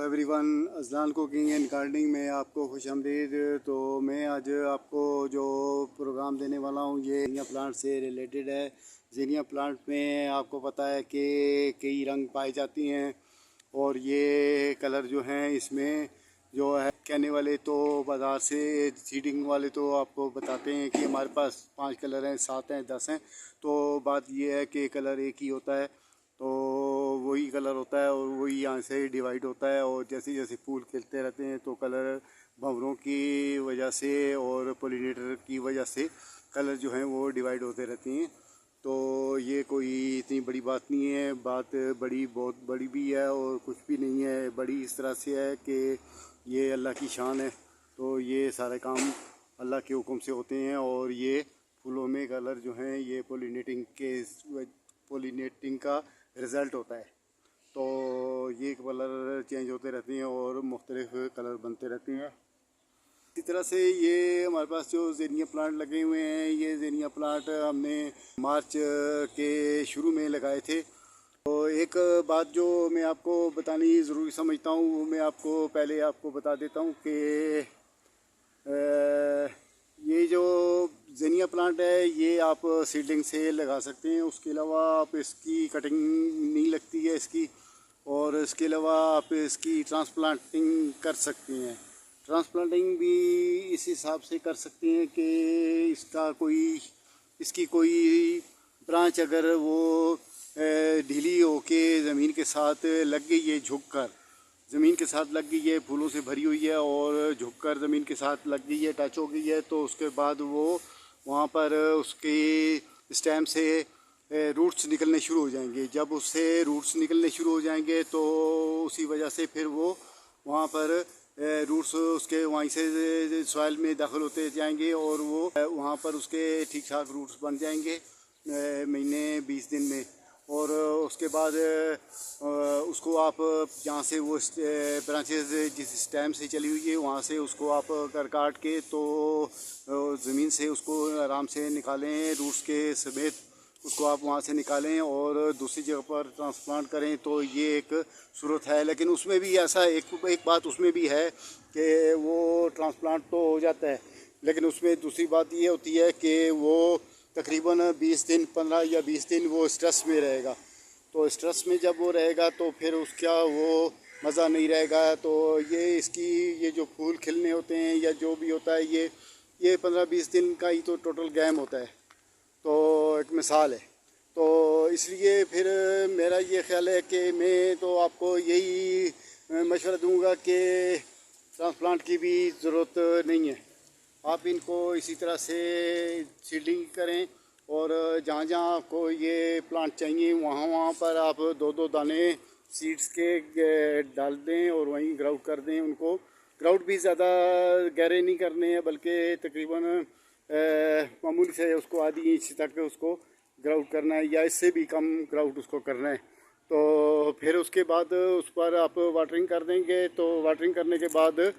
Everyone, Azlan cooking and gardening में आपको खुशामदीद। तो मैं आज आपको जो प्रोग्राम देने वाला हूँ ये ज़ीनिया प्लांट से रिलेटेड है। ज़ीनिया प्लांट में आपको पता है कि कई रंग पाए जाती हैं और ये कलर जो हैं इसमें जो है कहने वाले तो बाज़ार से सीडिंग वाले तो आपको बताते हैं कि हमारे पास 5 कलर हैं, 7 हैं, 10 हैं। तो बात ये है कि कलर एक ही होता है, तो वही कलर होता है और वही यहाँ से डिवाइड होता है। और जैसे जैसे फूल खिलते रहते हैं तो कलर भंवरों की वजह से और पोलिनेटर की वजह से कलर जो हैं वो डिवाइड होते रहते हैं। तो ये कोई इतनी बड़ी बात नहीं है, बात बड़ी बहुत बड़ी भी है और कुछ भी नहीं है। बड़ी इस तरह से है कि ये अल्लाह की शान है। तो ये सारे काम अल्लाह के हुक्म से होते हैं और ये फूलों में कलर जो हैं ये पोलिनेटिंग का रिज़ल्ट होता है। तो ये कलर चेंज होते रहते हैं और मुख्तलिफ कलर बनते रहते हैं। इसी तरह से ये हमारे पास जो ज़ीनिया प्लांट लगे हुए हैं, ये ज़ीनिया प्लांट हमने मार्च के शुरू में लगाए थे। तो एक बात जो मैं आपको बतानी ज़रूरी समझता हूँ वो मैं आपको पहले आपको बता देता हूँ कि ये जो ज़ीनिया प्लांट है ये आप सीडलिंग से लगा सकते हैं। उसके अलावा आप इसकी कटिंग नहीं लगती है इसकी, और इसके अलावा आप इसकी ट्रांसप्लांटिंग कर सकते हैं। ट्रांसप्लांटिंग भी इस हिसाब से कर सकते हैं कि इसकी कोई ब्रांच अगर वो ढीली होके ज़मीन के साथ लग गई है, झुककर ज़मीन के साथ लग गई है, फूलों से भरी हुई है और झुककर ज़मीन के साथ लग गई है, टच हो गई है, तो उसके बाद वो वहाँ पर उसकी स्टेम से रूट्स निकलने शुरू हो जाएंगे। जब उससे रूट्स निकलने शुरू हो जाएंगे तो उसी वजह से फिर वो वहाँ पर रूट्स उसके वहीं से सॉइल में दाखिल होते जाएंगे और वो वहाँ पर उसके ठीक ठाक रूट्स बन जाएंगे महीने 20 दिन में। और उसके बाद उसको आप जहाँ से वो ब्रांचेस जिस स्टेम से चली हुई है वहाँ से उसको आप कर काट के तो ज़मीन से उसको आराम से निकालें, रूट्स के समेत उसको आप वहाँ से निकालें और दूसरी जगह पर ट्रांसप्लांट करें। तो ये एक सूरत है। लेकिन उसमें भी ऐसा एक बात उसमें भी है कि वो ट्रांसप्लांट तो हो जाता है, लेकिन उसमें दूसरी बात ये होती है कि वो तकरीबन 20 दिन 15 या 20 दिन वो स्ट्रेस में रहेगा। तो स्ट्रेस में जब वो रहेगा तो फिर उसका वो मज़ा नहीं रहेगा। तो ये जो फूल खिलने होते हैं या जो भी होता है ये 15-20 दिन का ही तो टोटल गेम होता है। तो एक मिसाल है। तो इसलिए फिर मेरा ये ख्याल है कि मैं तो आपको यही मशवरा दूंगा कि ट्रांसप्लांट की भी ज़रूरत नहीं है। आप इनको इसी तरह से सीडिंग करें और जहाँ जहाँ आपको ये प्लांट चाहिए वहाँ पर आप 2-2 दाने सीड्स के डाल दें और वहीं ग्राउट कर दें। उनको ग्राउट भी ज़्यादा गहरे नहीं करने हैं, बल्कि तकरीबन मामूली से उसको आधी इंच तक उसको ग्राउट करना है या इससे भी कम ग्राउट उसको करना है। तो फिर उसके बाद उस पर आप वाटरिंग कर देंगे। तो वाटरिंग करने के बाद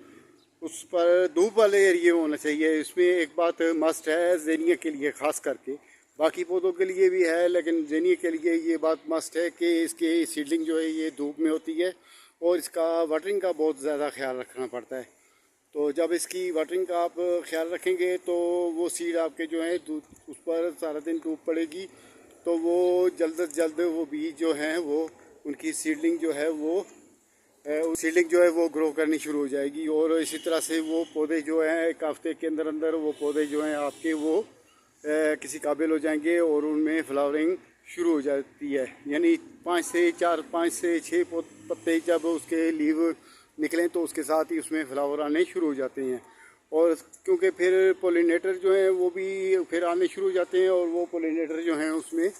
उस पर धूप वाले एरिए होना चाहिए। इसमें एक बात मस्ट है ज़ीनिया के लिए ख़ास करके, बाकी पौधों के लिए भी है लेकिन ज़ीनिया के लिए ये बात मस्ट है कि इसकी सीडलिंग जो है ये धूप में होती है और इसका वाटरिंग का बहुत ज़्यादा ख्याल रखना पड़ता है। तो जब इसकी वाटरिंग का आप ख्याल रखेंगे तो वो सीड आपके जो है उस पर सारा दिन धूप पड़ेगी तो वो जल्द से जल्द वो बीज जो हैं वो उनकी सीडलिंग जो है वो सीडलिंग जो है वो ग्रो करनी शुरू हो जाएगी। और इसी तरह से वो पौधे जो हैं एक हफ्ते के अंदर अंदर वो पौधे जो हैं आपके वो किसी काबिल हो जाएंगे और उनमें फ्लावरिंग शुरू हो जाती है। यानी 5 से 6 पत्ते जब उसके लीव निकलें तो उसके साथ ही उसमें फ्लावर आने शुरू हो जाते हैं। और क्योंकि फिर पोलिनेटर जो हैं वो भी फिर आने शुरू हो जाते हैं और वो पोलिनेटर जो हैं उसमें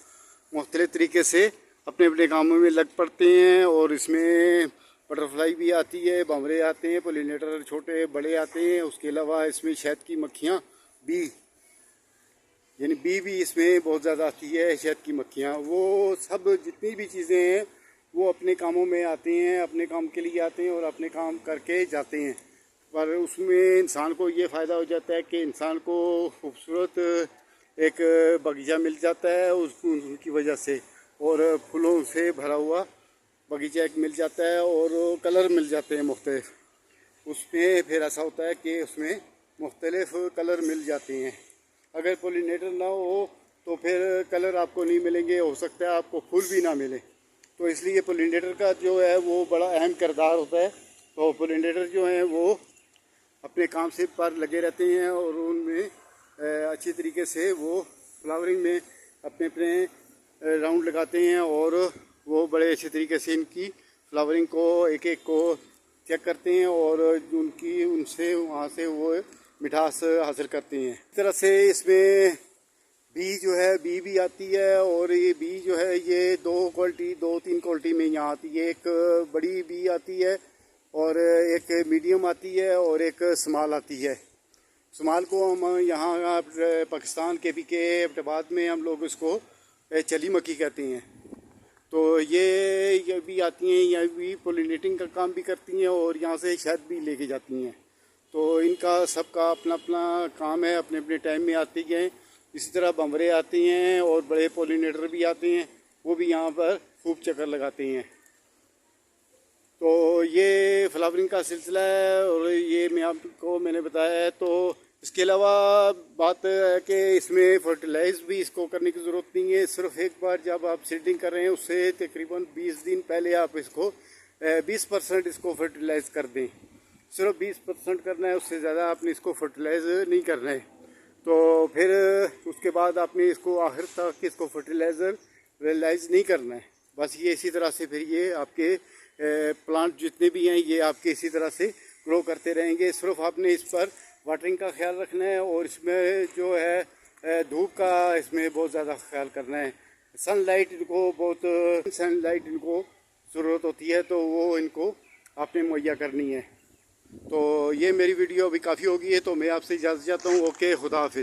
मुख्तलिफ़ तरीके से अपने अपने कामों में लग पड़ते हैं। और इसमें बटरफ्लाई भी आती है, भंवरे आते हैं, पोलिनेटर छोटे बड़े आते हैं। उसके अलावा इसमें शहद की मक्खियाँ भी यानी भी इसमें बहुत ज़्यादा आती है। शहद की मक्खियाँ वो सब जितनी भी चीज़ें हैं वो अपने कामों में आते हैं, अपने काम के लिए आते हैं और अपने काम करके जाते हैं। पर उसमें इंसान को ये फ़ायदा हो जाता है कि इंसान को खूबसूरत एक बगीचा मिल जाता है उनकी वजह से और फूलों से भरा हुआ बगीचा एक मिल जाता है और कलर मिल जाते हैं मुख्तलिफ। उसमें फिर ऐसा होता है कि उसमें मुख्तलिफ कलर मिल जाते हैं। अगर पोलिनेटर ना हो तो फिर कलर आपको नहीं मिलेंगे, हो सकता है आपको फूल भी ना मिले। तो इसलिए पोलिनेटर का जो है वो बड़ा अहम किरदार होता है। तो पोलिनेटर जो हैं वो अपने काम से पर लगे रहते हैं और उनमें अच्छी तरीके से वो फ्लावरिंग में अपने अपने राउंड लगाते हैं और वो बड़े अच्छे तरीके से इनकी फ्लावरिंग को एक एक को चेक करते हैं और उनकी उनसे वहाँ से वो मिठास हासिल करते हैं। इस तरह से इसमें बी जो है बी भी आती है और ये बी जो है ये दो तीन क्वालिटी में यहाँ आती है। एक बड़ी बी आती है और एक मीडियम आती है और एक स्मॉल आती है। स्मॉल को हम यहाँ पाकिस्तान के एबटाबाद में हम लोग इसको चली मक्खी कहते हैं। तो ये भी आती हैं, ये भी पोलिनेटिंग का काम भी करती हैं और यहाँ से शहद भी लेके जाती हैं। तो इनका सबका अपना अपना काम है, अपने अपने टाइम में आती हैं। इसी तरह बम्बरे आती हैं और बड़े पोलिनेटर भी आते हैं, वो भी यहाँ पर खूब चक्कर लगाते हैं। तो ये फ्लावरिंग का सिलसिला है और ये मैंने बताया है। तो इसके अलावा बात है कि इसमें फर्टिलाइज़ भी इसको करने की ज़रूरत नहीं है। सिर्फ एक बार जब आप सीडिंग कर रहे हैं उससे तकरीबन 20 दिन पहले आप इसको 20% इसको फर्टिलाइज़ कर दें। सिर्फ 20% करना है, उससे ज़्यादा आपने इसको फर्टिलाइज़ नहीं करना है। तो फिर उसके बाद आपने इसको आखिर तक इसको फर्टिलाइज़र रियलाइज़ नहीं करना है। बस ये इसी तरह से फिर ये आपके प्लांट जितने भी हैं ये आपके इसी तरह से ग्रो करते रहेंगे। सिर्फ आपने इस पर वाटरिंग का ख्याल रखना है और इसमें जो है धूप का इसमें बहुत ज़्यादा ख्याल करना है। सनलाइट इनको ज़रूरत होती है तो वो इनको आपने मुहैया करनी है। तो ये मेरी वीडियो अभी काफ़ी होगी है, तो मैं आपसे इजाज़त चाहता हूँ। ओके, खुदा हाफिज़।